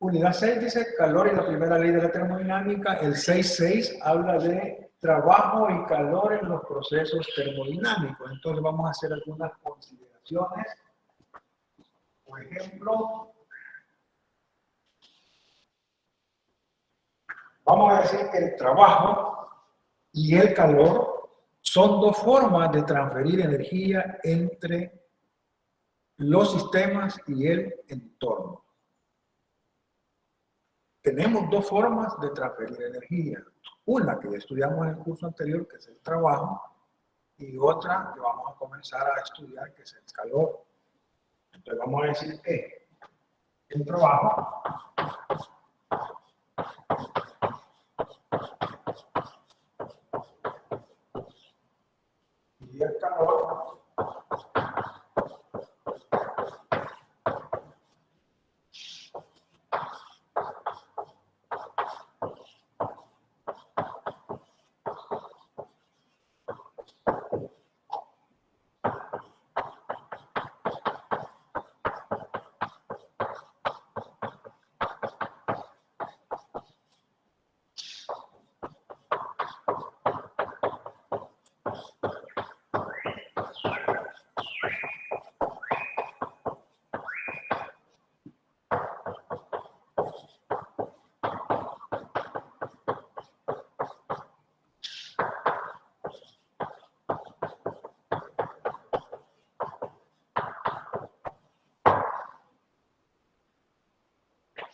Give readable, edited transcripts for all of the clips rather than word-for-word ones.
Unidad 6 dice calor y la primera ley de la termodinámica. El 6.6 habla de trabajo y calor en los procesos termodinámicos. Entonces vamos a hacer algunas consideraciones. Por ejemplo, vamos a decir que el trabajo y el calor son dos formas de transferir energía entre los sistemas y el entorno. Tenemos dos formas de transferir energía. Una que ya estudiamos en el curso anterior, que es el trabajo, y otra que vamos a comenzar a estudiar, que es el calor. Entonces vamos a decir que el trabajo y el calor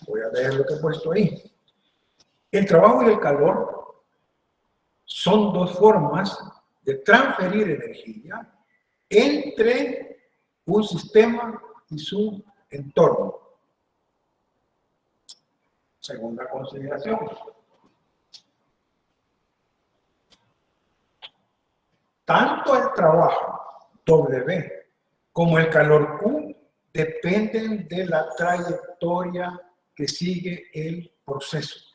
voy a leer lo que he puesto ahí. El trabajo y el calor son dos formas de transferir energía entre un sistema y su entorno. Segunda consideración. Tanto el trabajo W como el calor Q dependen de la trayectoria que sigue el proceso.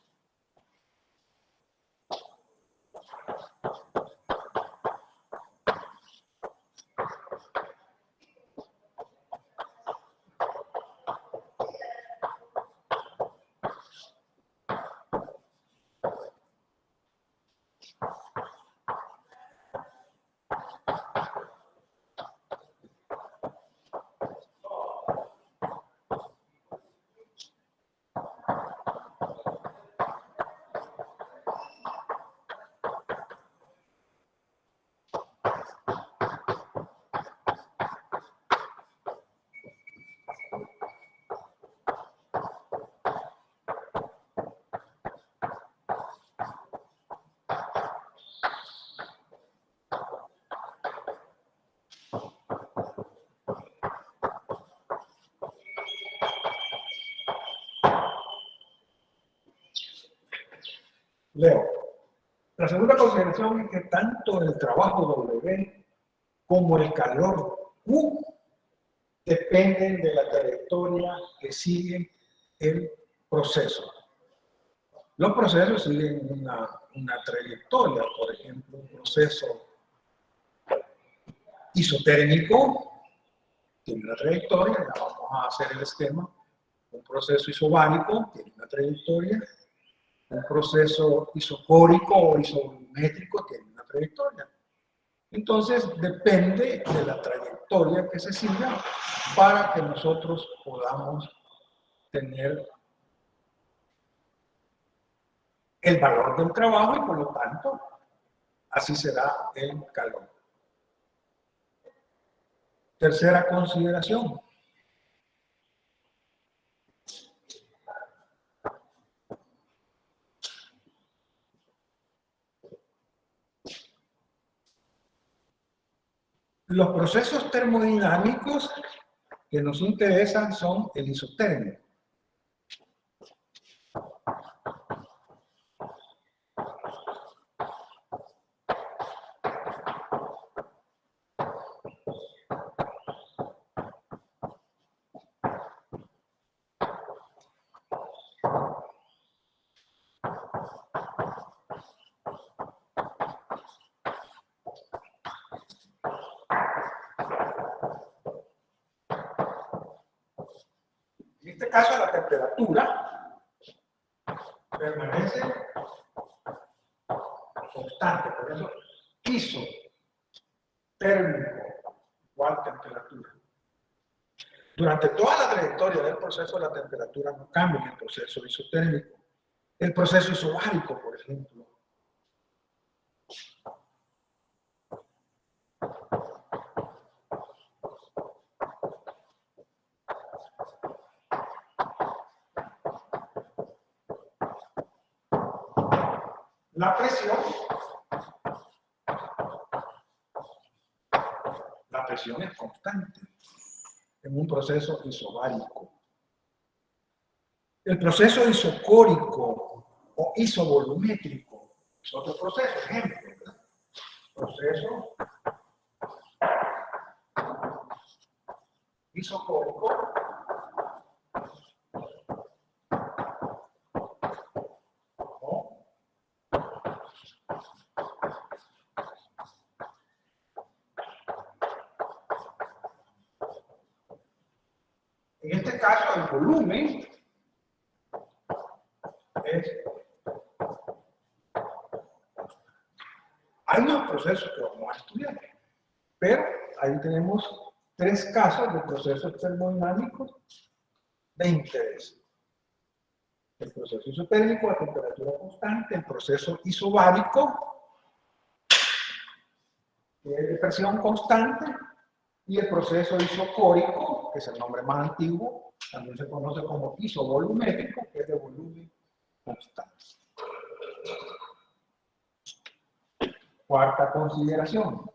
Leo. La segunda consideración es que tanto el trabajo W como el calor Q dependen de la trayectoria que sigue el proceso. Los procesos siguen una trayectoria, por ejemplo, un proceso isotérmico tiene una trayectoria, ya vamos a hacer el esquema. Un proceso isobárico tiene una trayectoria. Un proceso isocórico o isométrico tiene una trayectoria. Entonces, depende de la trayectoria que se siga para que nosotros podamos tener el valor del trabajo y, por lo tanto, así será el calor. Tercera consideración. Los procesos termodinámicos que nos interesan son el isotérmico. En este caso, la temperatura permanece constante, por eso isotérmico, igual temperatura. Durante toda la trayectoria del proceso, la temperatura no cambia en el proceso isotérmico. El proceso isobárico, por ejemplo. La presión es constante en un proceso isobárico. El proceso isocórico o isovolumétrico es otro proceso, ejemplo, ¿verdad? Proceso isocórico o en este caso el volumen es. Hay unos procesos que vamos a estudiar, pero ahí tenemos 3 casos de procesos termodinámicos de interés. El proceso isotérmico a temperatura constante, el proceso isobárico, que es de presión constante, y el proceso isocórico, que es el nombre más antiguo, también se conoce como isovolumétrico, que es de volumen constante. Cuarta consideración.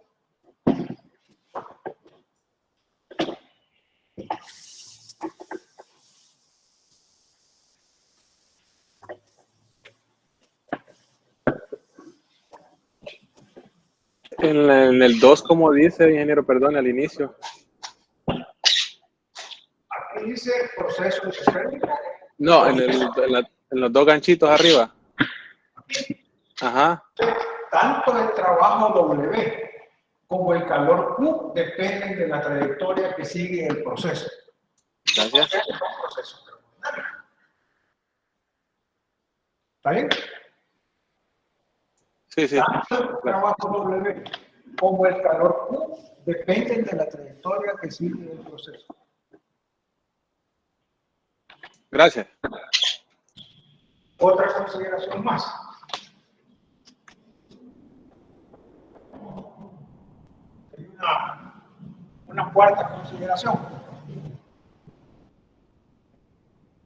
En el 2, como dice, ingeniero, perdón, al inicio. Aquí dice proceso isotérmico. No, en los 2 ganchitos arriba. Ajá. Tanto el trabajo W como el calor Q dependen de la trayectoria que sigue el proceso. Gracias. Son procesos termodinámicos. ¿Está bien? Sí, sí. Tanto el trabajo W como el calor Q dependen de la trayectoria que sigue el proceso. Gracias. Otra consideración más. Hay una cuarta consideración.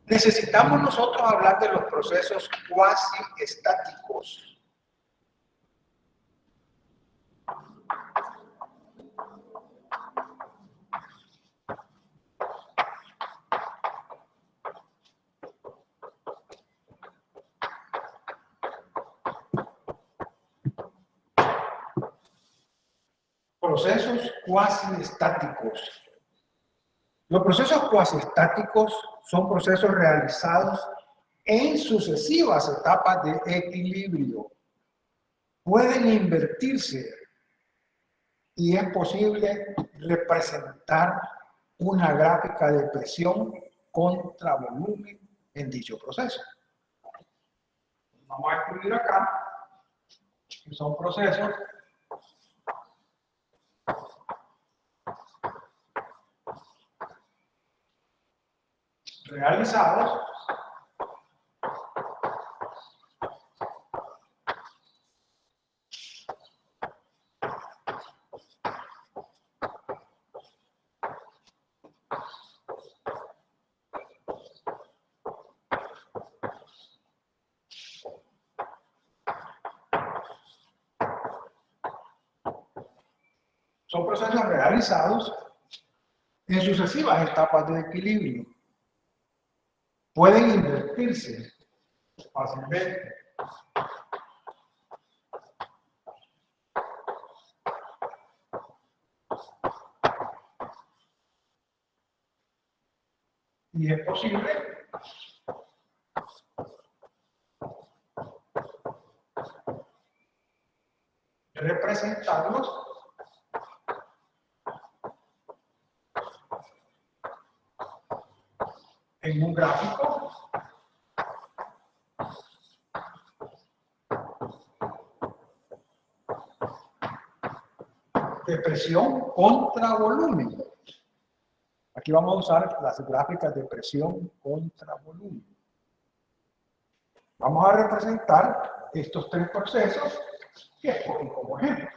Necesitamos nosotros hablar de los procesos cuasi estáticos. Procesos cuasi estáticos. Los procesos cuasi estáticos son procesos realizados en sucesivas etapas de equilibrio. Pueden invertirse y es posible representar una gráfica de presión contra volumen en dicho proceso. Vamos a escribir acá que son procesos realizados en sucesivas etapas de equilibrio. Pueden invertirse fácilmente. Y es posible representarlos en un gráfico de presión contra volumen. Aquí vamos a usar las gráficas de presión contra volumen. Vamos a representar estos tres procesos que escogí como ejemplo.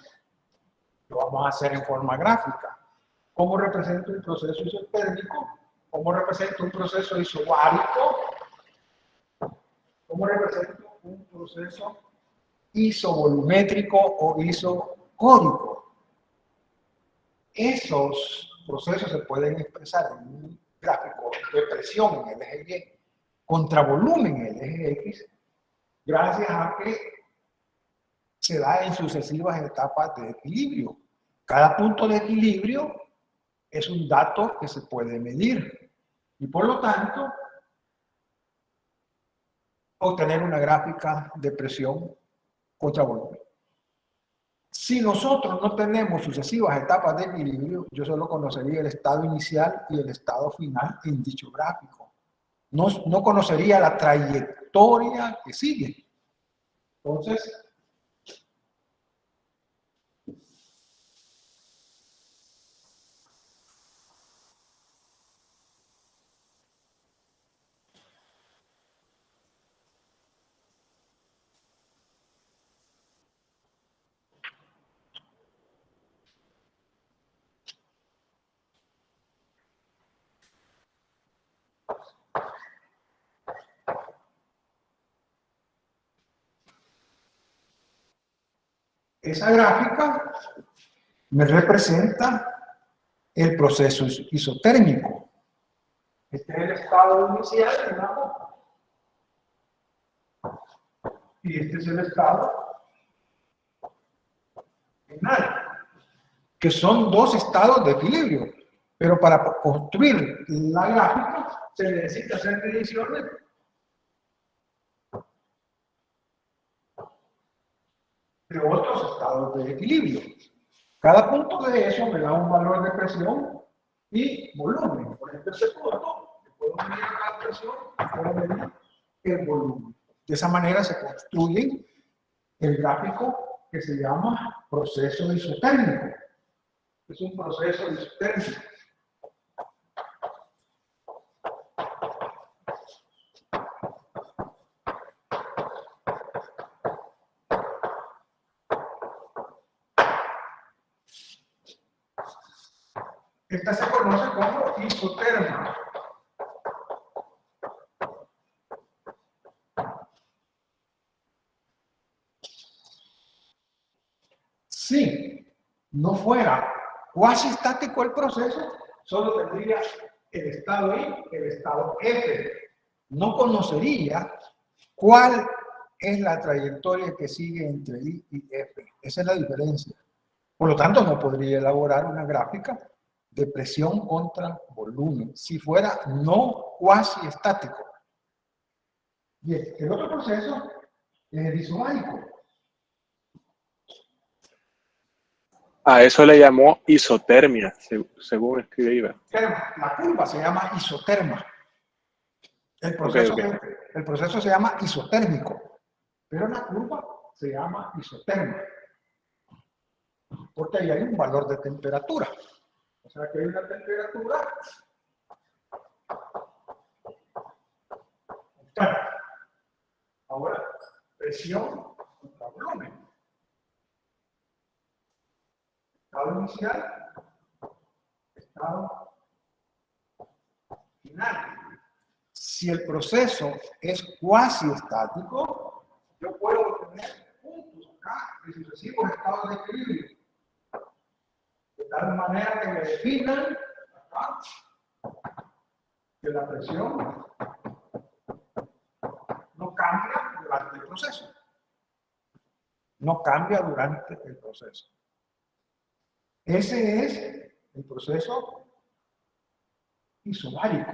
Lo vamos a hacer en forma gráfica. ¿Cómo represento un proceso isotérmico? ¿Cómo represento un proceso isobárico? ¿Cómo represento un proceso isovolumétrico o isocórico? Esos procesos se pueden expresar en un gráfico de presión en el eje Y contra volumen en el eje X, gracias a que se da en sucesivas etapas de equilibrio. Cada punto de equilibrio es un dato que se puede medir y por lo tanto obtener una gráfica de presión contra volumen. Si nosotros no tenemos sucesivas etapas de equilibrio, yo solo conocería el estado inicial y el estado final en dicho gráfico. No conocería la trayectoria que sigue. Entonces, esa gráfica me representa el proceso isotérmico. Este es el estado inicial, digamos, y este es el estado final, que son dos estados de equilibrio. Pero para construir la gráfica se necesita hacer mediciones de otros estados de equilibrio. Cada punto de eso me da un valor de presión y volumen. Por ejemplo, este punto, puedo medir la presión, puedo medir el volumen. De esa manera se construye el gráfico que se llama proceso isotérmico. Es un proceso isotérmico. Esta se conoce como isoterma. Si no fuera cuasi estático el proceso, solo tendría el estado I y el estado F. No conocería cuál es la trayectoria que sigue entre I y F. Esa es la diferencia. Por lo tanto, no podría elaborar una gráfica de presión contra volumen si fuera no cuasi estático. Bien, el otro proceso es el isobárico. A eso le llamó isotermia, según escribe. La curva se llama isoterma. El proceso se llama isotérmico, pero la curva se llama isoterma. Porque ahí hay un valor de temperatura. O sea que hay una temperatura constante. Ahora, presión contra volumen. Estado inicial, estado final. Si el proceso es cuasi estático, yo puedo tener puntos acá de sucesivos estados de equilibrio. De tal manera que me definan acá que la presión no cambia durante el proceso. No cambia durante el proceso. Ese es el proceso isobárico.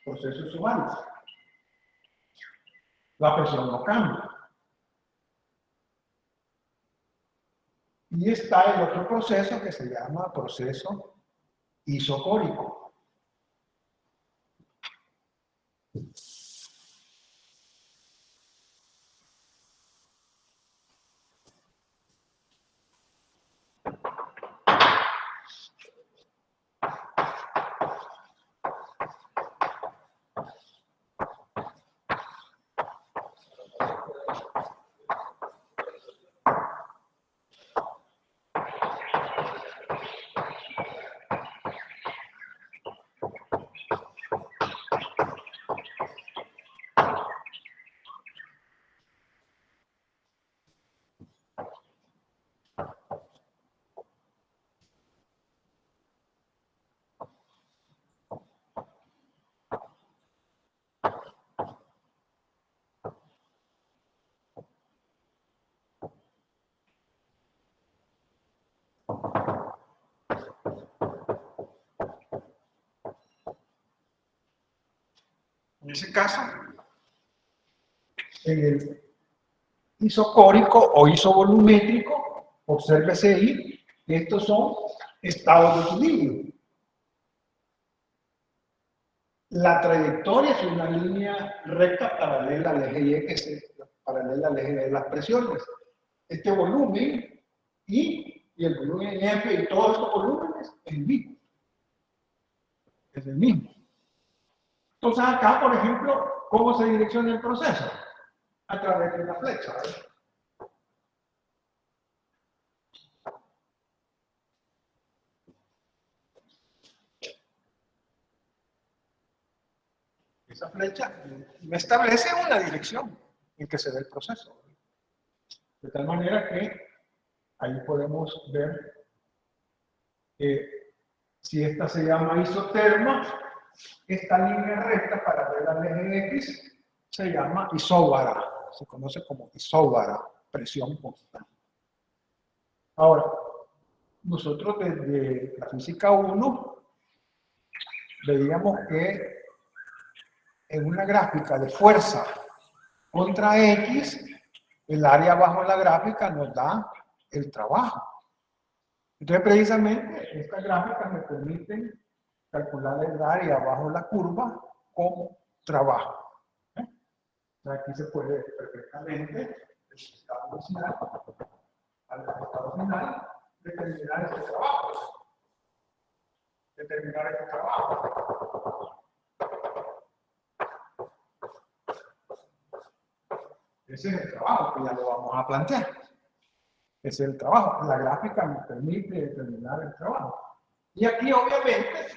Proceso isobárico. La presión no cambia. Y está el otro proceso que se llama proceso isocórico. En ese caso, en el isocórico o isovolumétrico, obsérvese ahí, estos son estados de equilibrio. La trayectoria es una línea recta paralela al eje Y, que es paralela al eje de las presiones. Este volumen y el volumen F y todos estos volúmenes es el mismo. Es el mismo. Entonces acá, por ejemplo, ¿cómo se direcciona el proceso? A través de una flecha, ¿verdad? Esa flecha me establece una dirección en que se dé el proceso. De tal manera que ahí podemos ver que si esta se llama isoterma, esta línea recta paralela al eje X se llama isóbara, se conoce como isóbara, presión constante. Ahora, nosotros desde la física 1 veíamos que en una gráfica de fuerza contra X, el área bajo la gráfica nos da el trabajo. Entonces, precisamente, estas gráficas me permiten calcular el área bajo la curva como trabajo. Aquí se puede ver perfectamente el estado final, al estado final, determinar este trabajo. Determinar este trabajo. Ese es el trabajo que ya lo vamos a plantear. Ese es el trabajo. La gráfica me permite determinar el trabajo. Y aquí, obviamente,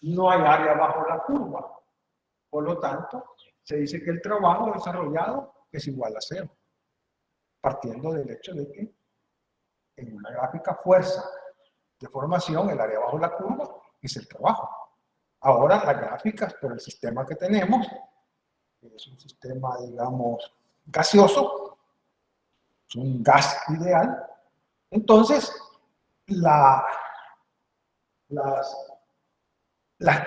no hay área bajo la curva. Por lo tanto, se dice que el trabajo desarrollado es igual a 0. Partiendo del hecho de que en una gráfica fuerza de formación, el área bajo la curva es el trabajo. Ahora, las gráficas por el sistema que tenemos, es un sistema, digamos, gaseoso, es un gas ideal. Entonces, las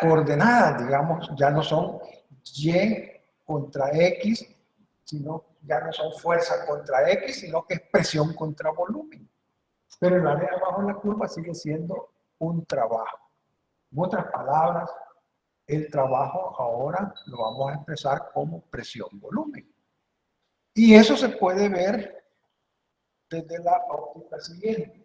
coordenadas, digamos, ya no son Y contra X, sino ya no son fuerza contra X, sino que es presión contra volumen. Pero el área bajo la curva sigue siendo un trabajo. En otras palabras, el trabajo ahora lo vamos a expresar como presión-volumen. Y eso se puede ver desde la óptica siguiente.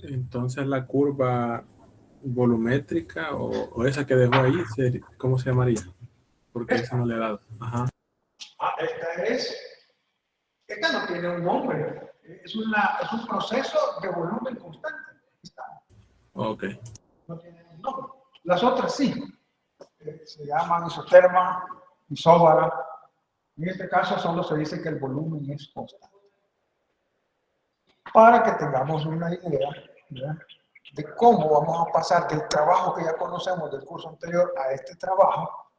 Entonces la curva volumétrica o esa que dejó ahí, ¿cómo se llamaría? Porque esa no le he dado. Ajá. Esta no tiene un nombre, es un proceso de volumen constante. Ok. No tiene un nombre. Las otras sí, se llaman isoterma, isóbara. En este caso solo se dice que el volumen es constante. Para que tengamos una idea, ¿verdad?, de cómo vamos a pasar del trabajo que ya conocemos del curso anterior a este trabajo.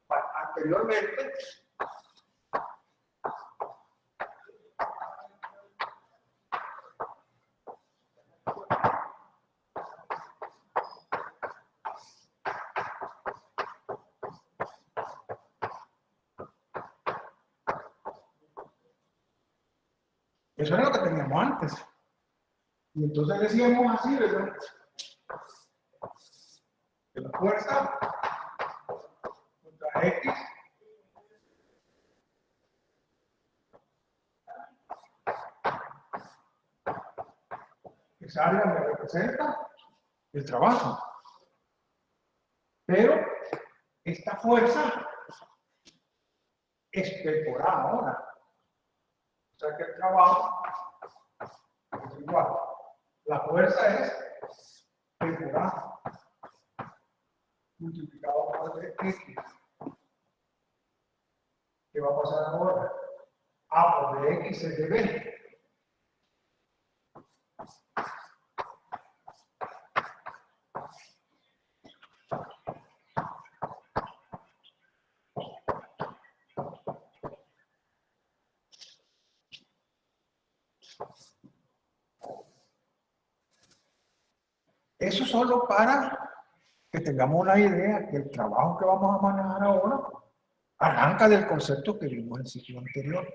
Anteriormente, Eso era lo que teníamos antes. Y entonces decíamos así, ¿verdad? Que la fuerza contra X esa área me representa el trabajo. Pero esta fuerza es temporal ahora. O sea que el trabajo es igual. La fuerza es temporal multiplicado por X. ¿Qué va a pasar ahora? A por X es de B. Eso solo para que tengamos una idea que el trabajo que vamos a manejar ahora arranca del concepto que vimos en el ciclo anterior.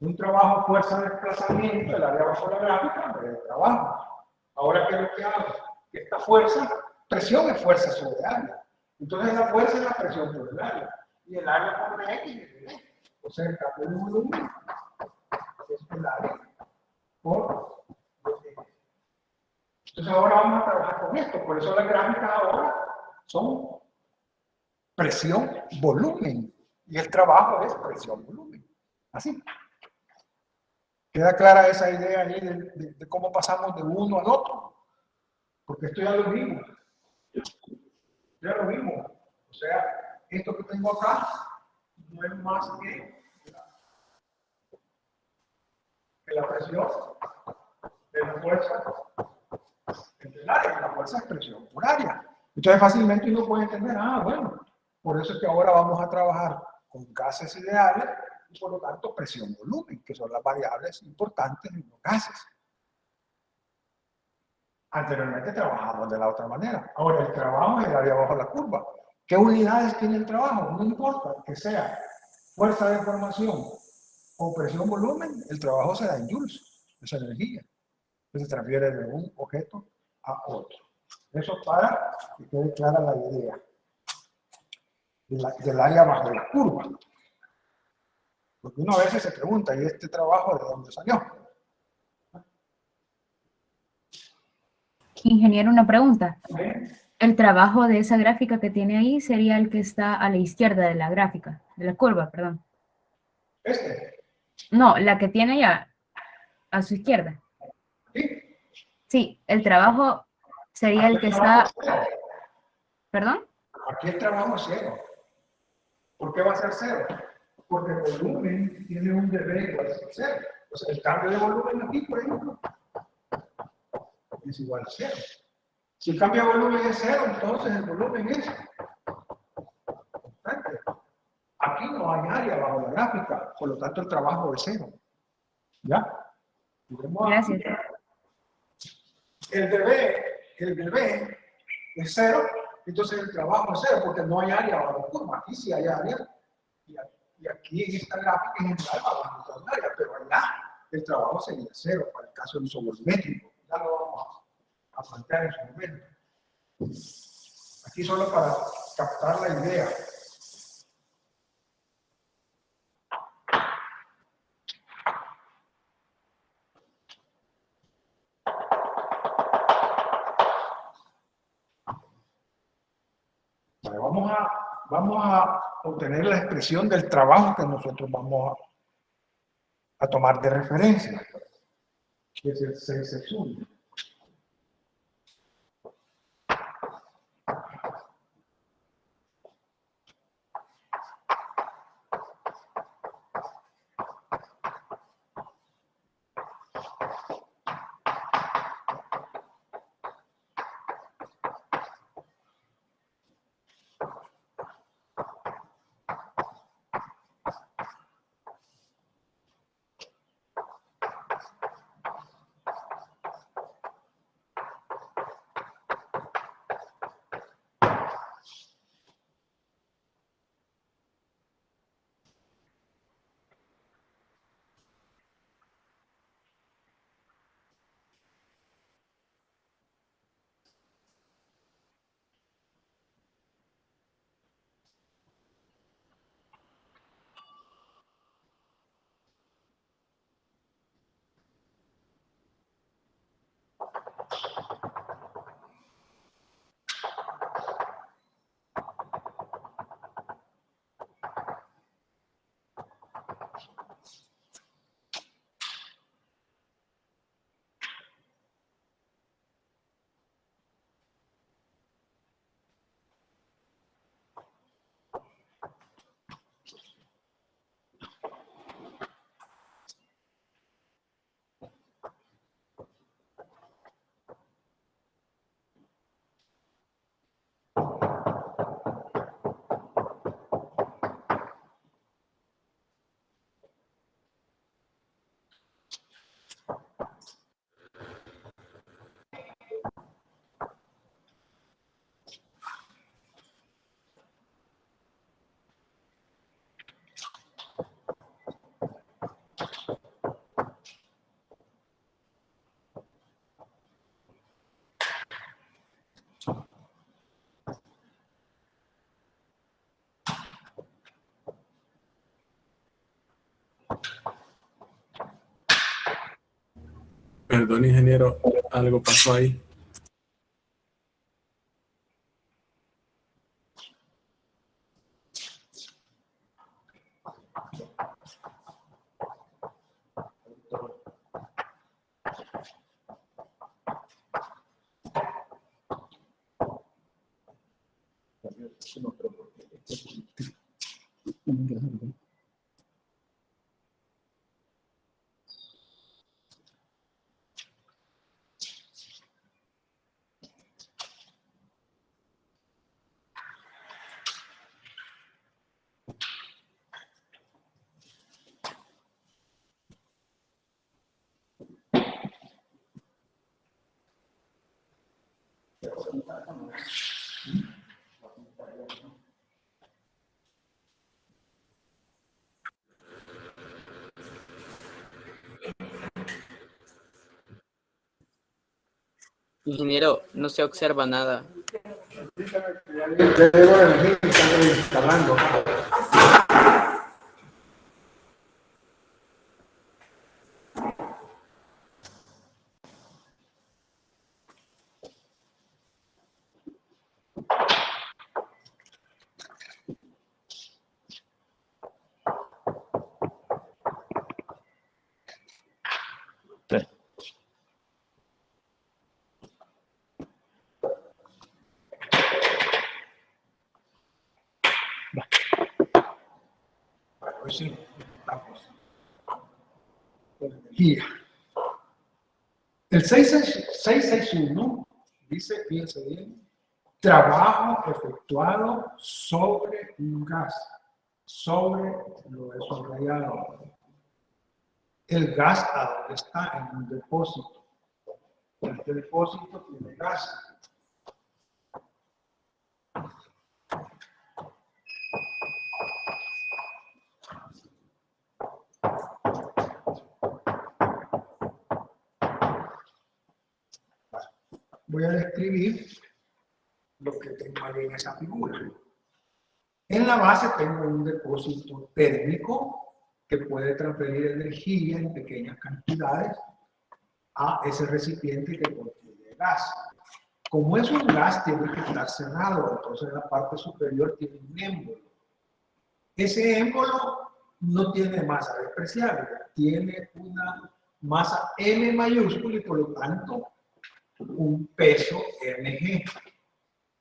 Un trabajo fuerza de desplazamiento, el área bajo la gráfica, del trabajo. Ahora, ¿qué es lo que hago? Que esta fuerza, presión es fuerza sobre área. Entonces la fuerza es la presión sobre el área. Y el área por X, o sea, el cambio de volumen es el área por X. Entonces ahora vamos a trabajar con esto. Por eso las gráficas ahora son presión, volumen. Y el trabajo es presión, volumen. Así. ¿Queda clara esa idea ahí de cómo pasamos de uno al otro? Porque esto ya lo vimos. Ya lo vimos. O sea, esto que tengo acá no es más que la presión de la fuerza entre el área. La fuerza es presión por área. Entonces fácilmente uno puede entender, bueno, por eso es que ahora vamos a trabajar con gases ideales y por lo tanto presión-volumen, que son las variables importantes en los gases. Anteriormente trabajamos de la otra manera. Ahora el trabajo es el área bajo la curva. ¿Qué unidades tiene el trabajo? No importa que sea fuerza de formación o presión-volumen, el trabajo se da en joules, esa energía, que se transfiere de un objeto a otro. Eso para que quede clara la idea del área bajo la curva. Porque uno a veces se pregunta, ¿y este trabajo de dónde salió? Ingeniero, una pregunta. El trabajo de esa gráfica que tiene ahí sería el que está a la izquierda de la gráfica, de la curva, perdón. ¿Este? No, la que tiene ya a su izquierda. ¿Sí? Sí, el trabajo sería el que está... ¿Perdón? Aquí el trabajo es cero. ¿Por qué va a ser cero? Porque el volumen tiene un deber igual a cero. O sea, el cambio de volumen aquí, por ejemplo, es igual a cero. Si el cambio de volumen es cero, entonces el volumen es constante. Aquí no hay área bajo la gráfica, por lo tanto el trabajo es cero. ¿Ya? Gracias. El bebé es cero, entonces el trabajo es cero, porque no hay área bajo la curva. Aquí sí hay área, y aquí en esta gráfica en general va bajo la área, pero allá el trabajo sería cero para el caso del uso volumétrico. Ya lo vamos a plantear en su momento. Aquí solo para captar la idea. Vale, vamos a obtener la expresión del trabajo que nosotros vamos a tomar de referencia, que es el 661. Perdón, ingeniero, algo pasó ahí. Ingeniero, no se observa nada. Ya llegó la energía y están instalando. Bueno, hoy sí, estamos con energía. El 661 dice, fíjense bien, trabajo efectuado sobre un gas, sobre lo he subrayado. El gas, ¿a dónde está? En un depósito. Este depósito tiene gas. Voy a describir lo que tengo ahí en esa figura. En la base tengo un depósito térmico que puede transferir energía en pequeñas cantidades a ese recipiente que contiene gas. Como es un gas, tiene que estar cerrado, entonces la parte superior tiene un émbolo. Ese émbolo no tiene masa despreciable, tiene una masa M mayúscula y por lo tanto un peso mg,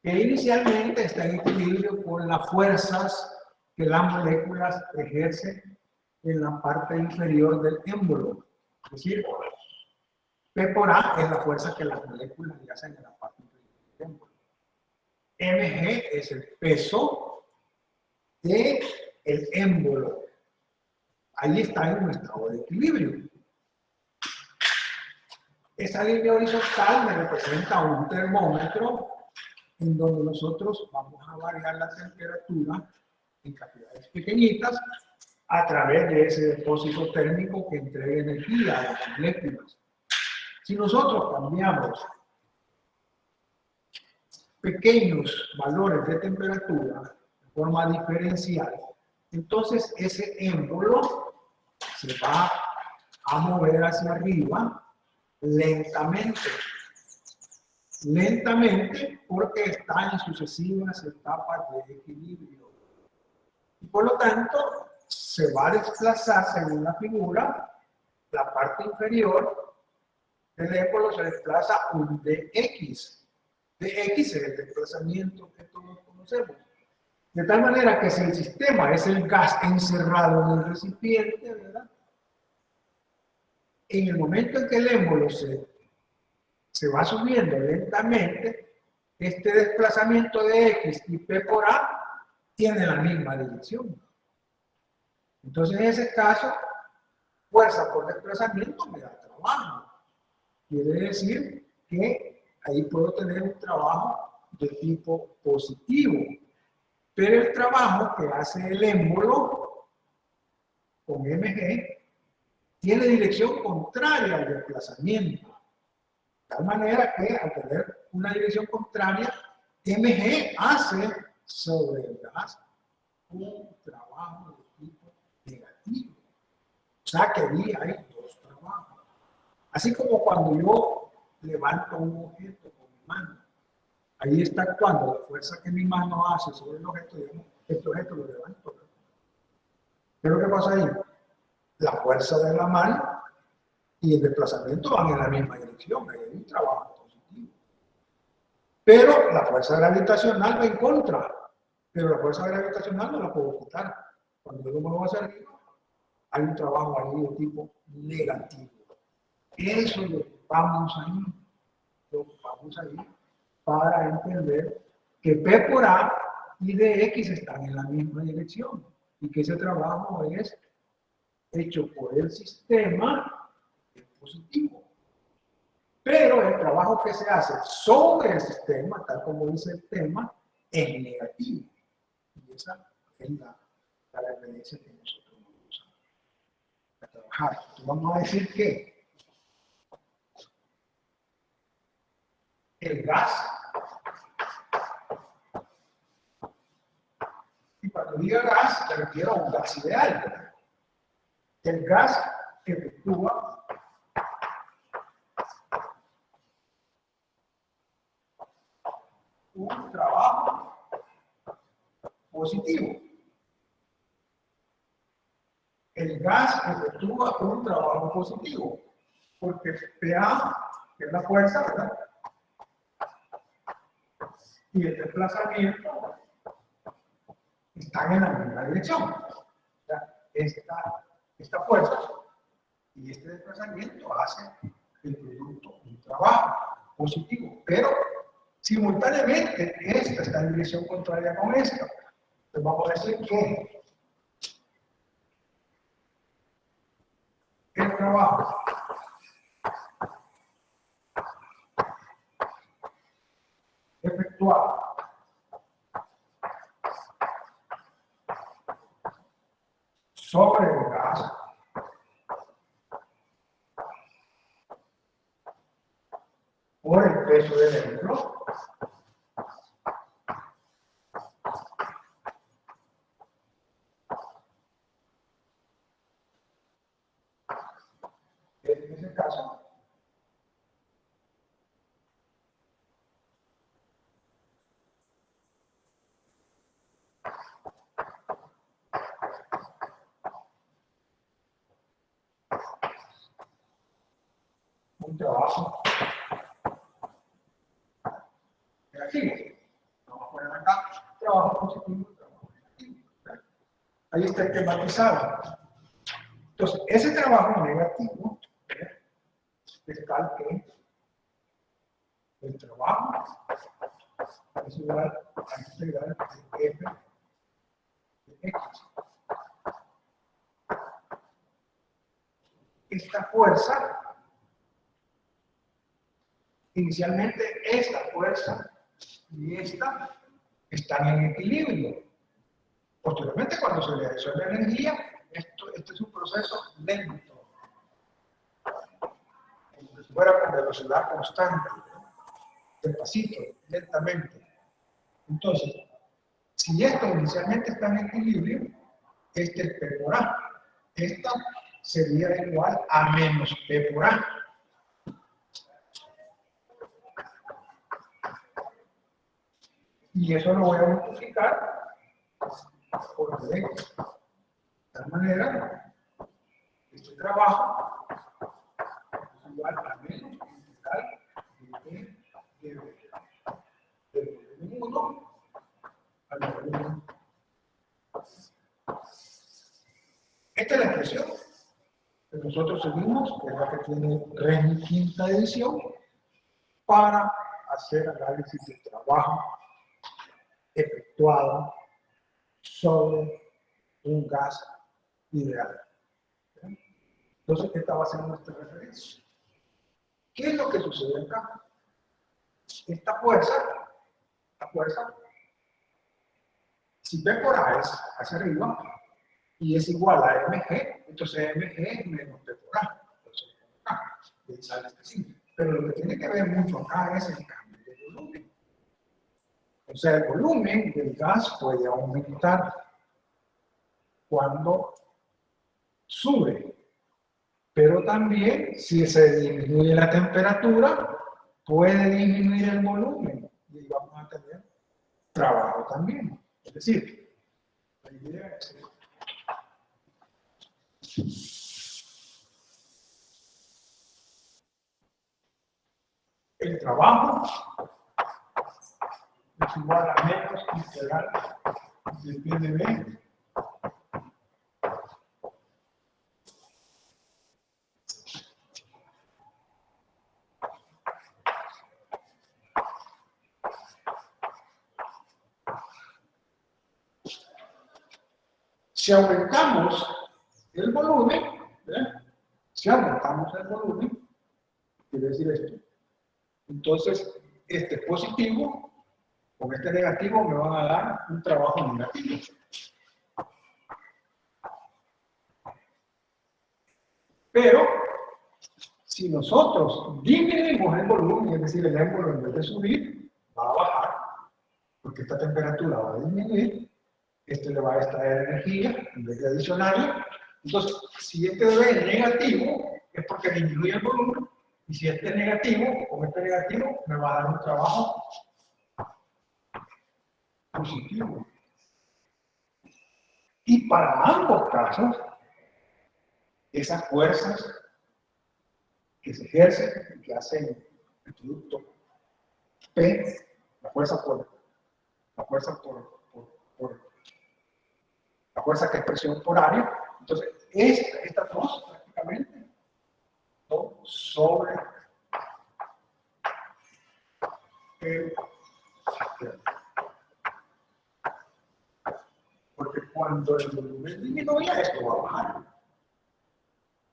que inicialmente está en equilibrio con las fuerzas que las moléculas ejercen en la parte inferior del émbolo. Es decir, P por A es la fuerza que las moléculas hacen en la parte inferior del émbolo. Mg es el peso del émbolo. Ahí está en un estado de equilibrio. Esa línea horizontal me representa un termómetro en donde nosotros vamos a variar la temperatura en cantidades pequeñitas a través de ese depósito térmico que entrega energía a las moléculas. Si nosotros cambiamos pequeños valores de temperatura de forma diferencial, entonces ese émbolo se va a mover hacia arriba lentamente. Lentamente porque está en sucesivas etapas de equilibrio. Y por lo tanto, se va a desplazar según la figura, la parte inferior del émbolo se desplaza un dx. Dx es el desplazamiento que todos conocemos. De tal manera que si el sistema es el gas encerrado en el recipiente, ¿verdad? En el momento en que el émbolo se va subiendo lentamente, este desplazamiento de X y P por A tiene la misma dirección. Entonces, en ese caso, fuerza por desplazamiento me da trabajo. Quiere decir que ahí puedo tener un trabajo de tipo positivo. Pero el trabajo que hace el émbolo con mg tiene dirección contraria al desplazamiento. De tal manera que al tener una dirección contraria, mg hace sobre el gas un trabajo de tipo negativo. O sea que ahí hay dos trabajos. Así como cuando yo levanto un objeto con mi mano, ahí está actuando la fuerza que mi mano hace sobre el objeto, digamos, este objeto lo levanto. ¿Qué es lo que pasa ahí? La fuerza de la mano y el desplazamiento van en la misma dirección, hay un trabajo positivo. Pero la fuerza gravitacional va en contra, pero la fuerza gravitacional no la puedo quitar. Cuando yo lo muevo hacia arriba, hay un trabajo ahí de tipo negativo. Eso lo ocupamos ahí para entender que P por A y dx están en la misma dirección y que ese trabajo es hecho por el sistema es positivo. Pero el trabajo que se hace sobre el sistema, tal como dice el tema, es negativo. Y esa es la referencia que nosotros vamos a trabajar. Entonces vamos a decir que el gas, y cuando diga gas, me refiero a un gas ideal, ¿verdad? El gas efectúa un trabajo positivo. El gas efectúa un trabajo positivo, porque PA, que es la fuerza, ¿verdad? Y el desplazamiento están en la misma dirección. O sea, esta fuerza y este desplazamiento hacen el producto un trabajo positivo, pero simultáneamente esta está en dirección contraria con esta. Entonces vamos a decir que el trabajo efectuado sobre el gas por el peso del vehículo en ese caso un trabajo negativo. Vamos a poner acá trabajo positivo, trabajo negativo. Ahí está esquematizado. Entonces, ese trabajo negativo es tal que el trabajo es igual a integral de f de x. Esta fuerza, inicialmente esta fuerza y esta están en equilibrio. Posteriormente, cuando se le adiciona energía, este es un proceso lento, como si fuera con velocidad constante, despacito, lentamente. Entonces, si esto inicialmente está en equilibrio, este es P por A. Esta sería igual a menos P por A. Y eso lo voy a multiplicar por D. De tal manera, este trabajo es igual a menos integral de volumen 1 al volumen. Esta es la expresión que nosotros seguimos, que es la que tiene RENI quinta edición, para hacer análisis de trabajo efectuado sobre un gas ideal. Entonces, esta va a ser nuestra referencia. ¿Qué es lo que sucede acá? Esta fuerza, si P por A es hacia arriba y es igual a mg, entonces mg es menos P por A. Entonces, acá, sale este signo. Pero lo que tiene que ver mucho acá es el cambio de volumen. O sea, el volumen del gas puede aumentar cuando sube. Pero también, si se disminuye la temperatura, puede disminuir el volumen y vamos a tener trabajo también. Es decir, la idea es el trabajo es igual a menos integral del PNB si aumentamos el volumen, ¿verdad? Si aumentamos el volumen, quiere decir esto. Entonces, este positivo con este negativo me van a dar un trabajo negativo. Pero, si nosotros disminuimos el volumen, es decir, el ángulo en vez de subir, va a bajar, porque esta temperatura va a disminuir, este le va a extraer energía en vez de adicionarle. Entonces, si este debe es negativo, es porque disminuye el volumen, y si este es negativo, con este negativo, me va a dar un trabajo positivo. Y para ambos casos, esas fuerzas que se ejercen, que hacen el producto P, la fuerza que es presión por área, entonces estas dos prácticamente son sobre el sistema. Porque cuando el volumen disminuye, esto va a bajar.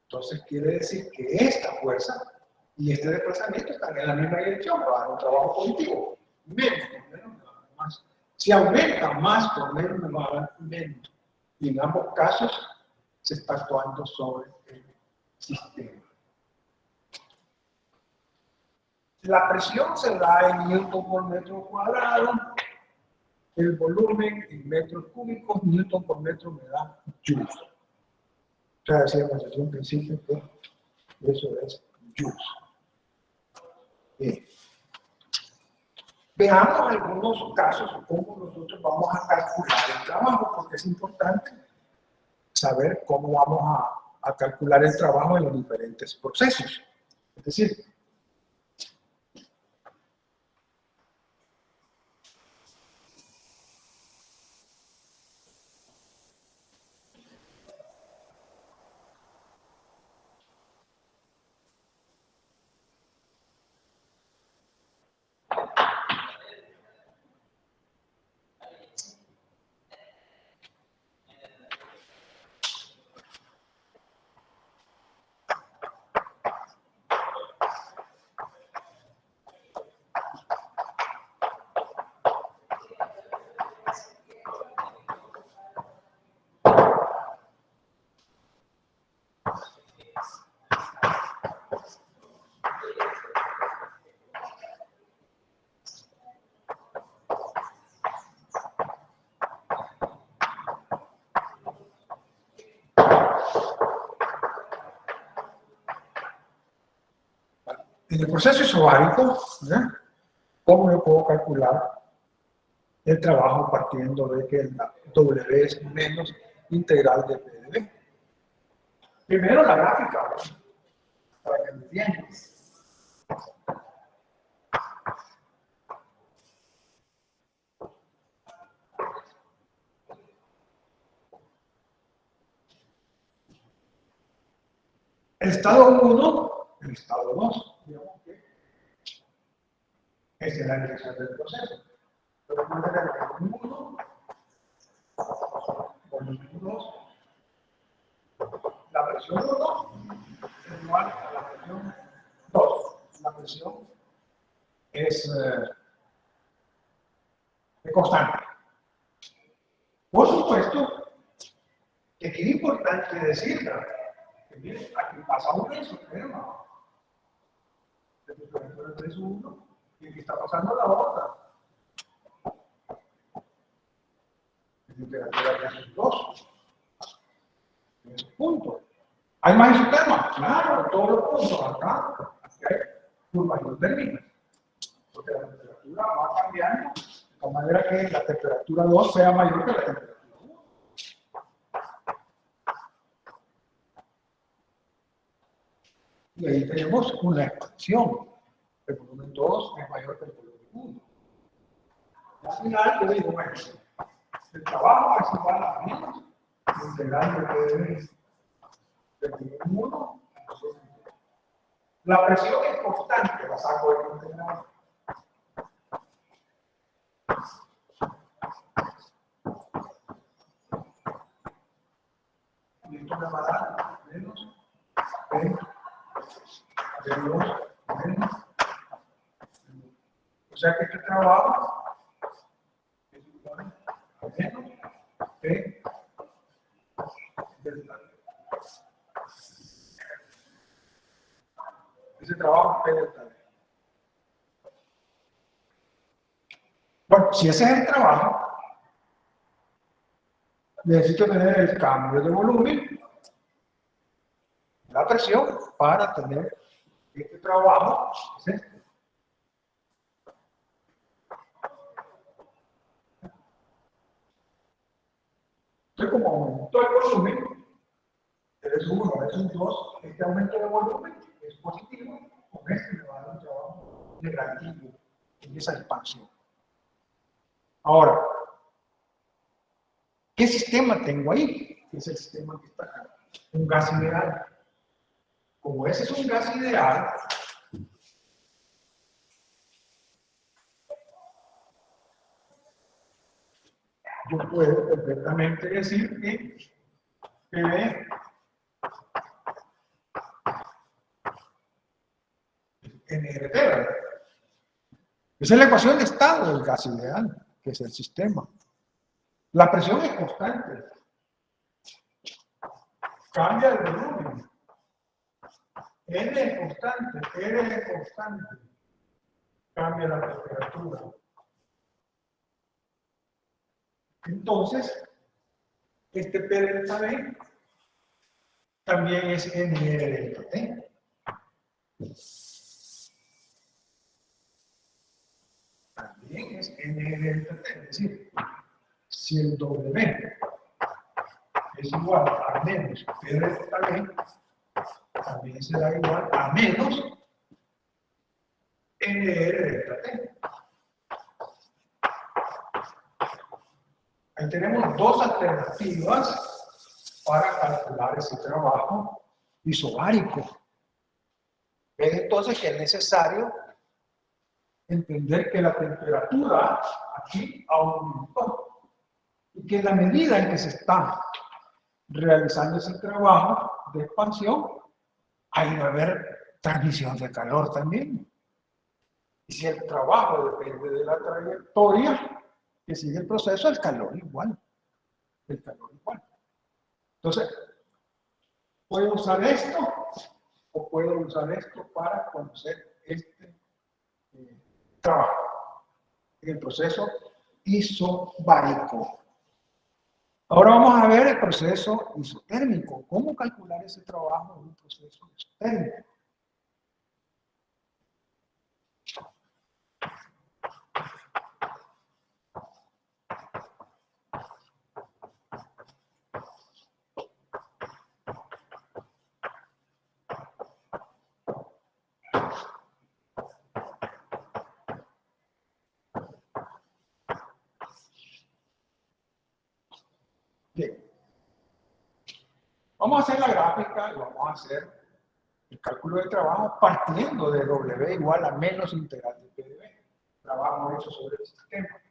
Entonces quiere decir que esta fuerza y este desplazamiento están en la misma dirección, va a dar un trabajo positivo. Menos por menos me va a dar más. Si aumenta más por menos me va a dar menos. Y en ambos casos se está actuando sobre el sistema. La presión se da en newton por metro cuadrado. El volumen en metros cúbicos, newton por metro me da joules. O sea, decíamos desde un principio que eso es joules. Bien. Veamos algunos casos cómo nosotros vamos a calcular el trabajo, porque es importante saber cómo vamos a calcular el trabajo en los diferentes procesos. Es decir, en el proceso isobárico, ¿verdad? ¿Cómo yo puedo calcular el trabajo partiendo de que la W es menos integral de PdV? Primero la gráfica, ¿verdad? Para que me entiendan. El estado 1, el estado 2, digamos que esa es la dirección del proceso. Pero no es la volumen 1, volumen 2, la presión 1 es igual a la presión 2. La presión es constante. Por supuesto, que es importante decirla. Aquí pasa un isotema. El diferencial es 1 y aquí está pasando la otra. La temperatura es 2. En ese punto. ¿Hay más isotermas? Claro, todos los puntos acá. Aquí hay curvas isotérmicas. Porque la temperatura va cambiando de manera que la temperatura 2 sea mayor que la temperatura 1. Y ahí tenemos una expansión. El volumen 2 es mayor que el volumen 1. Al final, yo digo, bueno, el trabajo es igual a menos integral de PdV del volumen 1. La presión es constante, la saco de integral. Y esto me va a dar menos P de 2 menos. O sea que este trabajo es igual a menos P delta V. Ese trabajo es P delta V. Bueno, si ese es el trabajo, necesito tener el cambio de volumen, la presión, para tener este trabajo. ¿Sí? Entonces, como aumentó el volumen, es 1, es un 2, este aumento de volumen es positivo, con este me va a dar un trabajo negativo en esa expansión. Ahora, ¿qué sistema tengo ahí? ¿Qué es el sistema que está acá? Un gas ideal. Como ese es un gas ideal, yo puedo perfectamente decir que PV NRT, ¿verdad? Esa es la ecuación de estado del gas ideal, que es el sistema. La presión es constante. Cambia el volumen. N es constante, R es constante. Cambia la temperatura. Entonces, este P delta V también es NR delta T. También es NR delta T. Es decir, si el W es igual a menos P delta V, también será igual a menos NR delta T. Ahí tenemos dos alternativas para calcular ese trabajo isobárico. Es entonces que es necesario entender que la temperatura aquí aumentó y que en la medida en que se está realizando ese trabajo de expansión, ahí va a haber transmisión de calor también. Y si el trabajo depende de la trayectoria que sigue el proceso, el calor igual. El calor igual. Entonces, ¿puedo usar esto o puedo usar esto para conocer este trabajo en el proceso isobárico? Ahora vamos a ver el proceso isotérmico. ¿Cómo calcular ese trabajo en un proceso isotérmico? Bien. Vamos a hacer la gráfica y vamos a hacer el cálculo de trabajo partiendo de W igual a menos integral de PdV. Trabajo hecho sobre el sistema.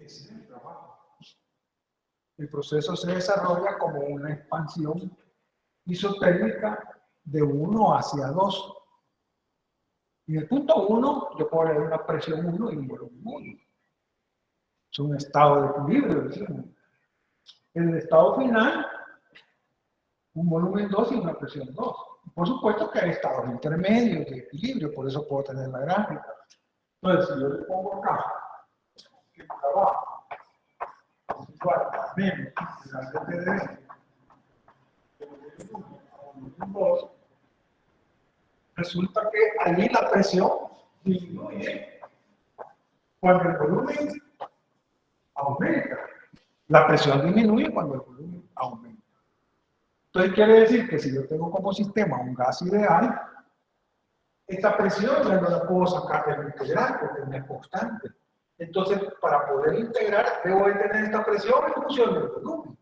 ese es el trabajo. El proceso se desarrolla como una expansión isotérmica de 1 hacia 2. En el punto 1, yo puedo leer una presión 1 y un volumen 1. Es un estado de equilibrio, decimos. En el estado final, un volumen 2 y una presión 2. Por supuesto que hay estados intermedios de equilibrio, por eso puedo tener la gráfica. Entonces, si yo le pongo acá, que por abajo, es igual a menos la DPD, resulta que allí la presión disminuye cuando el volumen aumenta. La presión disminuye cuando el volumen aumenta. Entonces quiere decir que si yo tengo como sistema un gas ideal, esta presión ya no la puedo sacar del integral porque no es constante. Entonces, para poder integrar, debo de tener esta presión en función del volumen.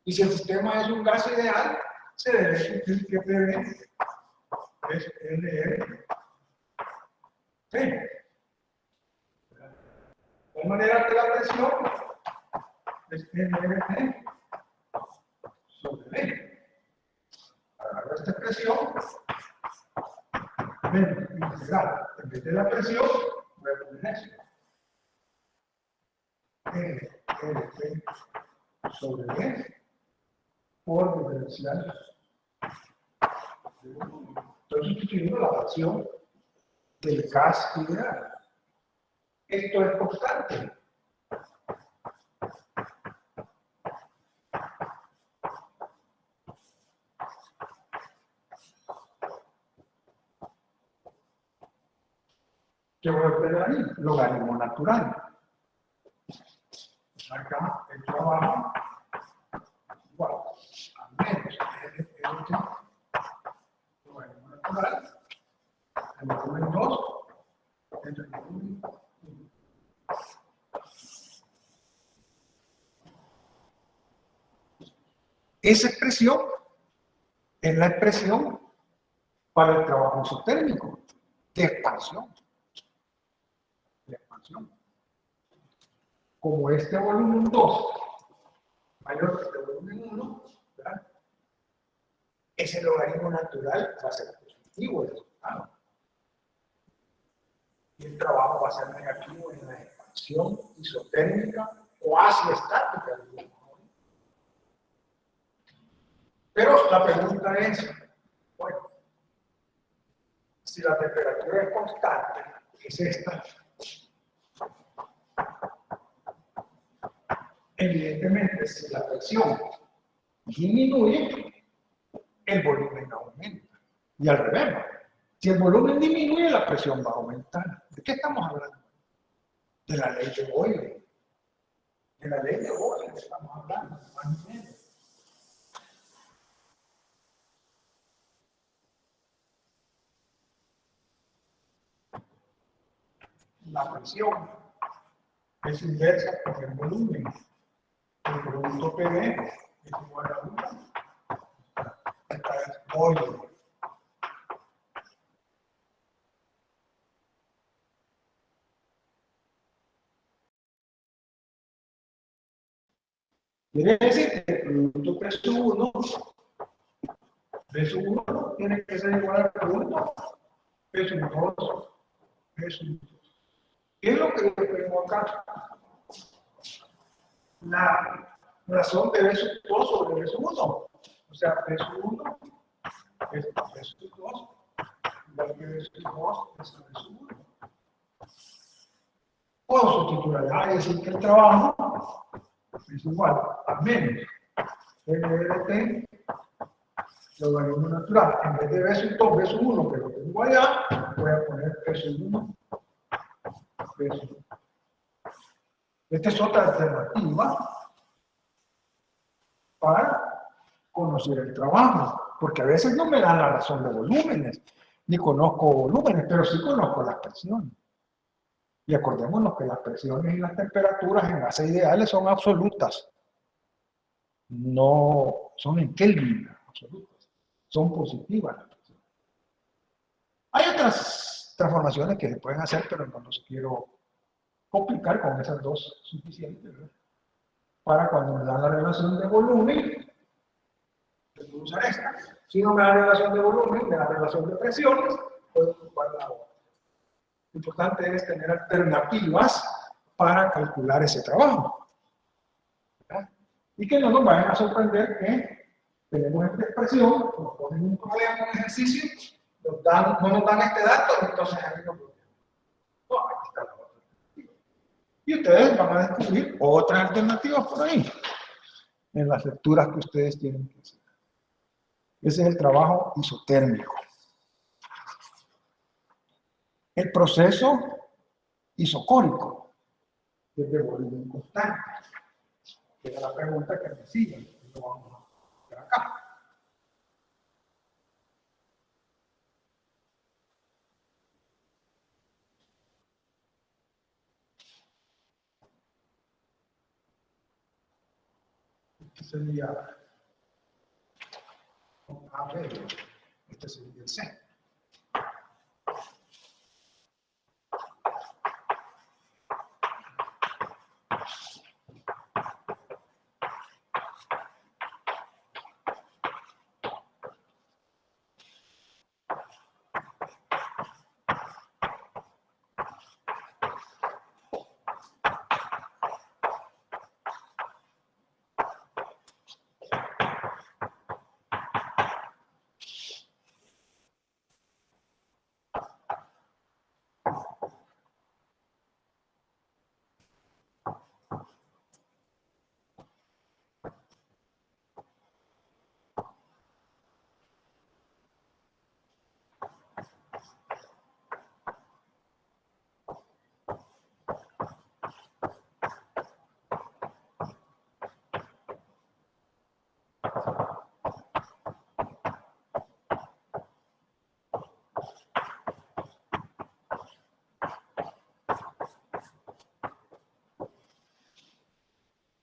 Y si el sistema es un gas ideal, se debe cumplir que PV es LR. ¿Sí? De manera que la presión es LR sobre B. Agarro esta expresión, menos integral. En vez de la presión, voy a poner eso. LP sobre B por diferencial de volumen. Estoy sustituyendo la fracción del gas ideal. Esto es constante. ¿Qué voy a obtener ahí? Logaritmo natural. Acá el trabajo igual a menos LT logaritmo natural el volumen 2 entre el volumen 1. Esa expresión es la expresión para el trabajo isotérmico de expansión. De expansión. Como este volumen 2 mayor que este volumen 1, ¿verdad? Ese logaritmo natural va a ser positivo el resultado. Y el trabajo va a ser negativo en la expansión isotérmica o estática. Pero la pregunta es, bueno, si la temperatura es constante, es esta, evidentemente si la presión disminuye, el volumen aumenta. Y al revés, si el volumen disminuye, la presión va a aumentar. ¿De qué estamos hablando? De la ley de Boyle. De la ley de Boyle estamos hablando, más o menos. La presión es inversa con el volumen. El producto PV es igual a 1. Esta es Boyle. Quiere decir que el producto P1 tiene que ser igual al producto P2, P2. ¿Qué es lo que yo tengo acá? La razón de B2 sobre B1. O sea, B1 es B2, igual que B2 es B1. Puedo sustituir y decir que el trabajo es igual a menos LRT logaritmo natural. En vez de B1, que lo tengo allá, voy a poner B1. Esta es otra alternativa para conocer el trabajo, porque a veces no me dan la razón de volúmenes, ni conozco volúmenes, pero sí conozco las presiones. Y acordémonos que las presiones y las temperaturas en gases ideales son absolutas. No son en Kelvin absolutas, son positivas las presiones. Hay otras transformaciones que se pueden hacer, pero no los quiero complicar con esas dos suficientes, ¿verdad? Para cuando me dan la relación de volumen, puedo usar esta. Si no me da relación de volumen, me da relación de presiones, puedo ocupar la otra. Lo importante es tener alternativas para calcular ese trabajo, ¿verdad? Y que no nos vayan a sorprender que tenemos esta expresión, nos ponen un problema, un ejercicio, no nos dan este dato, entonces ahí nos bloqueamos. No, aquí está la otra. Y ustedes van a descubrir otras alternativas por ahí, en las lecturas que ustedes tienen que hacer. Ese es el trabajo isotérmico. El proceso isocórico, que es de volumen constante. Esa es la pregunta que me sigue. Lo vamos a ver acá. Este sería A, B. Este sería el C.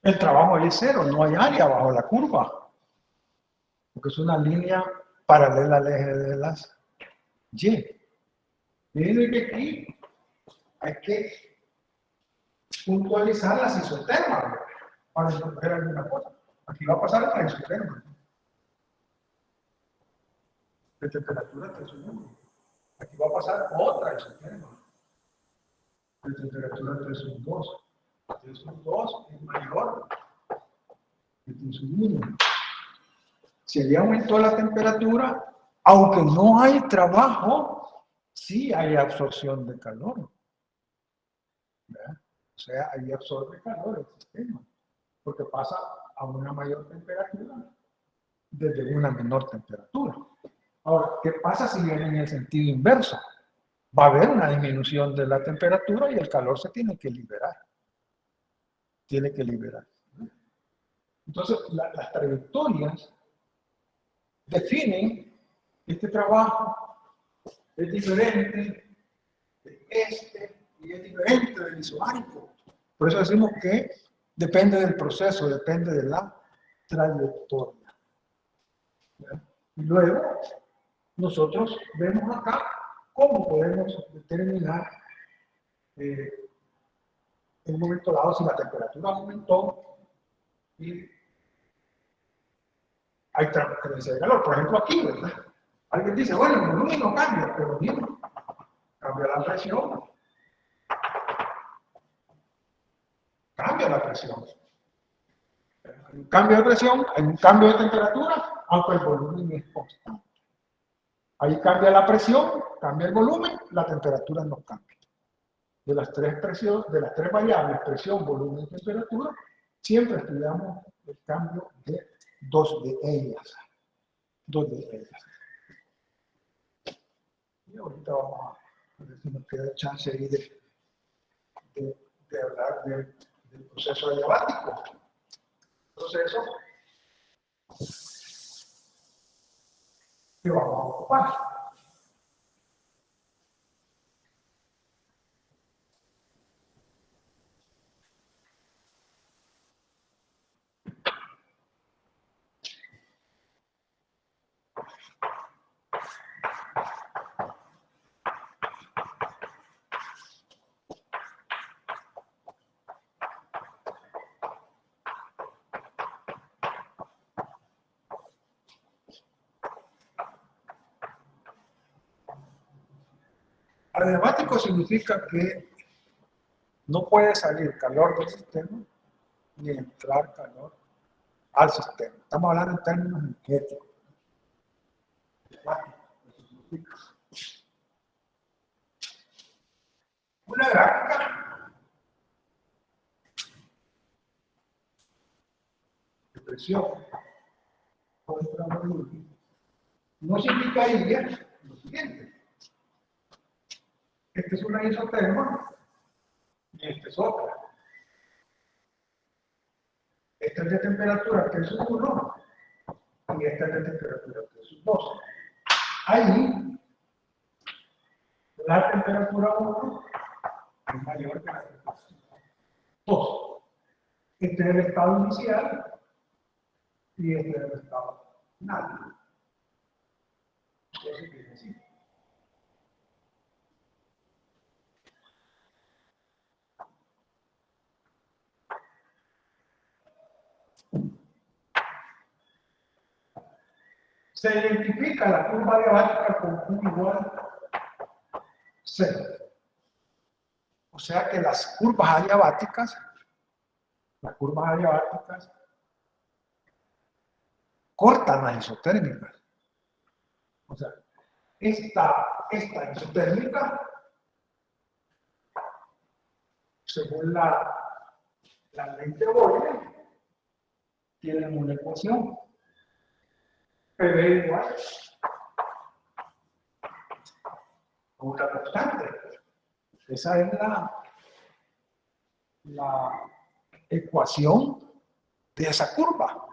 El trabajo ahí es cero, no hay área bajo la curva, porque es una línea paralela al eje de las Y. Miren que aquí hay que puntualizar las isotermas para entender alguna cosa. Aquí va a pasar otra isoterma. De temperatura 3,1. Aquí va a pasar otra isoterma. De temperatura 3,2. 3,2 es mayor que 3,1. Si allí aumentó la temperatura, aunque no hay trabajo, sí hay absorción de calor. ¿Verdad? O sea, ahí absorbe calor el sistema, porque pasa a una mayor temperatura desde una menor temperatura. Ahora, ¿qué pasa si viene en el sentido inverso? Va a haber una disminución de la temperatura y el calor se tiene que liberar. Tiene que liberar. Entonces, las trayectorias definen este trabajo es diferente de este y es diferente del isobárico. Por eso decimos que depende del proceso, depende de la trayectoria. ¿Ya? Y luego, nosotros vemos acá cómo podemos determinar en un momento dado si la temperatura aumentó y hay transferencia de calor. Por ejemplo, aquí, ¿verdad? Alguien dice, bueno, el volumen no cambia, pero bien, cambia la presión. Cambia la presión. Hay un cambio de presión, hay un cambio de temperatura, aunque el volumen es constante. Ahí cambia la presión, cambia el volumen, la temperatura no cambia. De las tres presiones, de las tres variables, presión, volumen y temperatura, siempre estudiamos el cambio de dos de ellas. Dos de ellas. Y ahorita vamos a ver si nos queda chance ahí de hablar del proceso adiabático. Proceso que vamos a ocupar. Adiabático significa que no puede salir calor del sistema ni entrar calor al sistema. Estamos hablando en términos energéticos. Una gráfica de presión contra volumen no significaría lo siguiente. Esta es una isoterma y esta es otra. Esta es de temperatura que es 1 y esta es de temperatura que es 2. Ahí, la temperatura 1 es mayor que la temperatura 2. Este es el estado inicial y este es el estado final. Entonces, quiere decir. Se identifica la curva adiabática con un igual 0. O sea que las curvas adiabáticas cortan las isotérmicas. O sea, esta isotérmica, según la ley de Boyle, tiene una ecuación. PV igual a una constante. Esa es la ecuación de esa curva,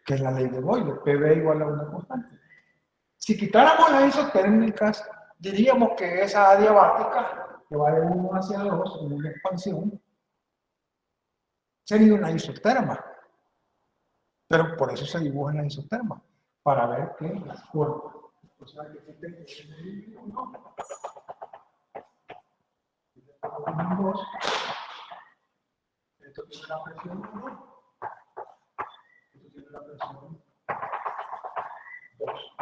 que es la ley de Boyle, PV igual a una constante. Si quitáramos las isotérmicas, diríamos que esa adiabática, que va de 1 hacia 2 en una expansión, sería una isoterma. Pero por eso se dibujan las isotermas, para ver que las curvas. O sea, que este es el 1, esto tiene la presión 1, esto tiene la presión 2.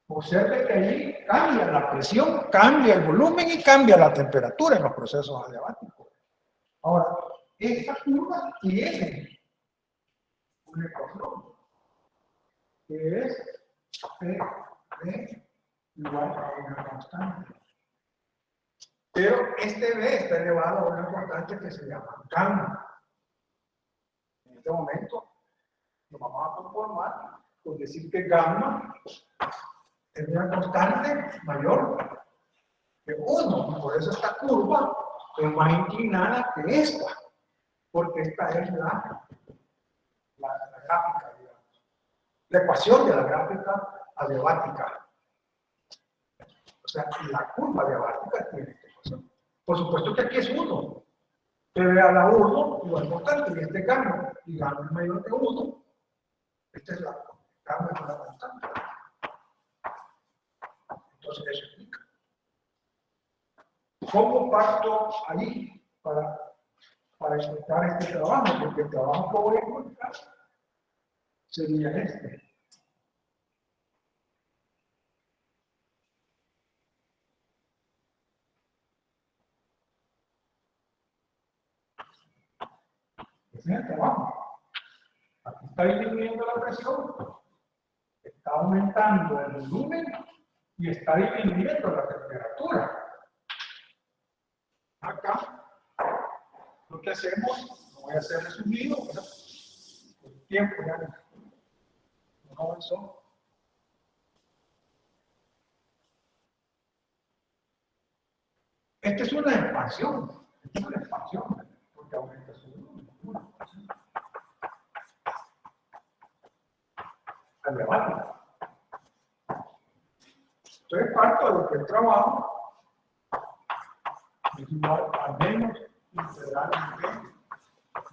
Observe que ahí cambia la presión, cambia el volumen y cambia la temperatura en los procesos adiabáticos. Ahora, esta curva tiene una ecuación que es P igual a una constante. Pero este B está elevado a una constante que se llama gamma. En este momento nos vamos a conformar con decir que gamma es una constante mayor que 1. Y por eso esta curva es más inclinada que esta. Porque esta es la gráfica, digamos. La ecuación de la gráfica adiabática. O sea, la curva adiabática tiene esta ecuación. Por supuesto que aquí es 1. PV a la 1 igual constante, y este gamma, y gamma es mayor que 1. Esta es la gamma es una constante. Entonces eso explica. ¿Cómo parto ahí para encontrar este trabajo? Porque el trabajo que voy a encontrar sería este. Ese es el trabajo. Aquí está disminuyendo la presión, está aumentando el volumen y está disminuyendo la temperatura. Acá, lo que hacemos, no voy a hacer resumido, pero el tiempo ya no avanzó. Esta es una expansión, porque aumenta su volumen. Adiabática. Entonces, parto de lo que el trabajo es igual a menos integral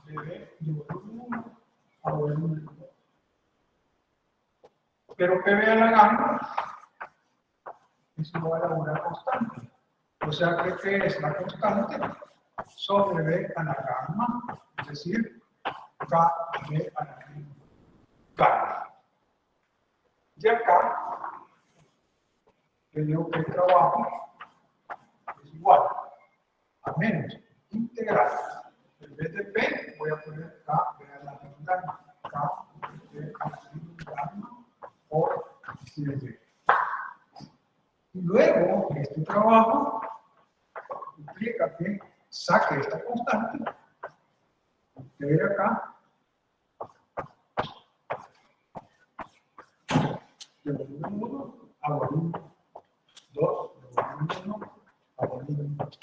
de B de volumen 1 a volumen 2. Pero PV a la gamma es igual a una constante. O sea que P es la constante sobre B a la gamma, es decir, KV a la gamma. Y acá, le digo que el trabajo igual a menos integral. En vez de P, voy a poner K, vean la gamma. K de gamma por 7. Y luego, este trabajo implica que saque esta constante, integre acá, de volumen 1 a volumen 2, de volumen 1 a volumen 2.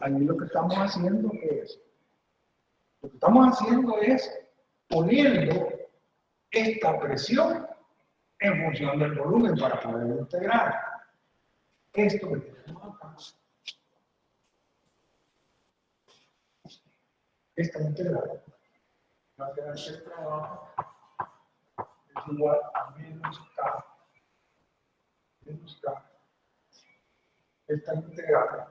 Ahí lo que estamos haciendo es poniendo esta presión en función del volumen para poder integrar. Esto que tenemos acá, esta integral, va a quedar que el trabajo es igual a menos K, esta integral,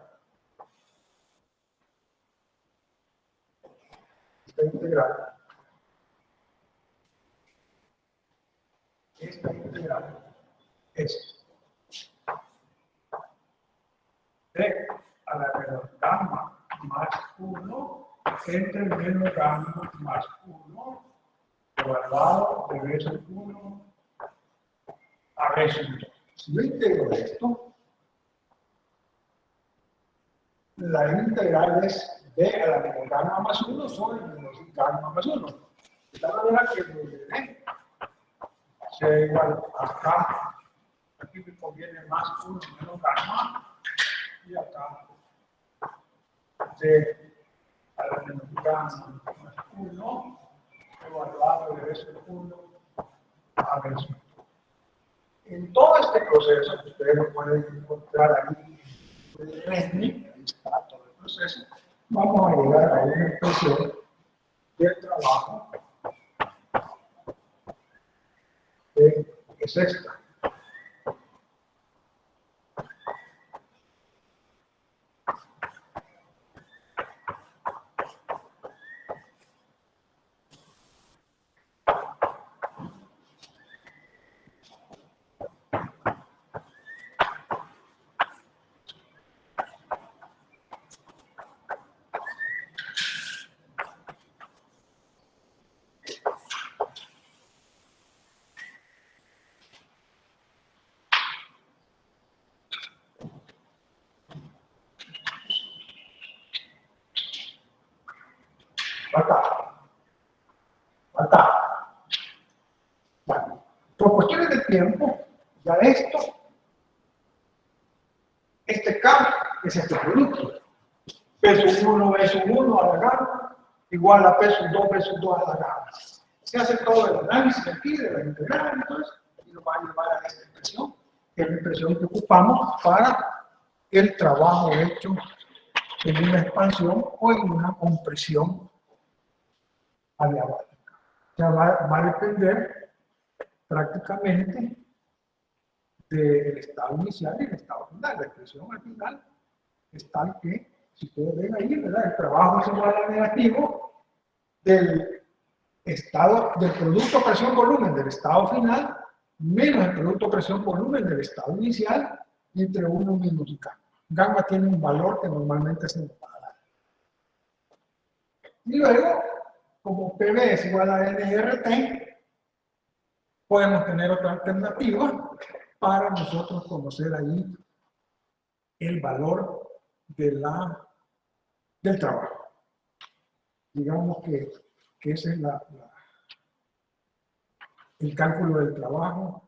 es D a la menor gamma más 1 entre menos gamma más 1 elevado de B sub 1 a B sub 2. Si yo integro esto, la integral es D a la menor gamma más 1 sobre menos gamma más 1. De tal manera que D sea igual a acá, aquí me conviene más 1 menos gamma, y acá D a la menor gamma más 1 evaluado de B sub 1 a B sub 2. En todo este proceso, que ustedes lo pueden encontrar ahí en el RESNI, ahí está todo el proceso, vamos a llegar a una expresión del trabajo que es esta. Falta. Bueno, por cuestiones de tiempo, ya este K es este producto. P sub 1, B sub 1 a la gamma, igual a P sub 2, B sub 2 a la gamma. Se hace todo el análisis aquí de la integral, entonces, y lo va a llevar a esta expresión, que es la expresión que ocupamos para el trabajo hecho en una expansión o en una compresión adiabática. O sea, va a depender prácticamente del estado inicial y el estado final. La expresión al final es tal que, si ustedes ven ahí, ¿verdad? El trabajo es igual al negativo del estado, del producto presión-volumen del estado final, menos el producto presión-volumen del estado inicial, entre 1 menos gamma. Gamma tiene un valor que normalmente se nos va a dar. Y luego, como PV es igual a NRT, podemos tener otra alternativa para nosotros conocer ahí el valor de del trabajo. Digamos que ese es el cálculo del trabajo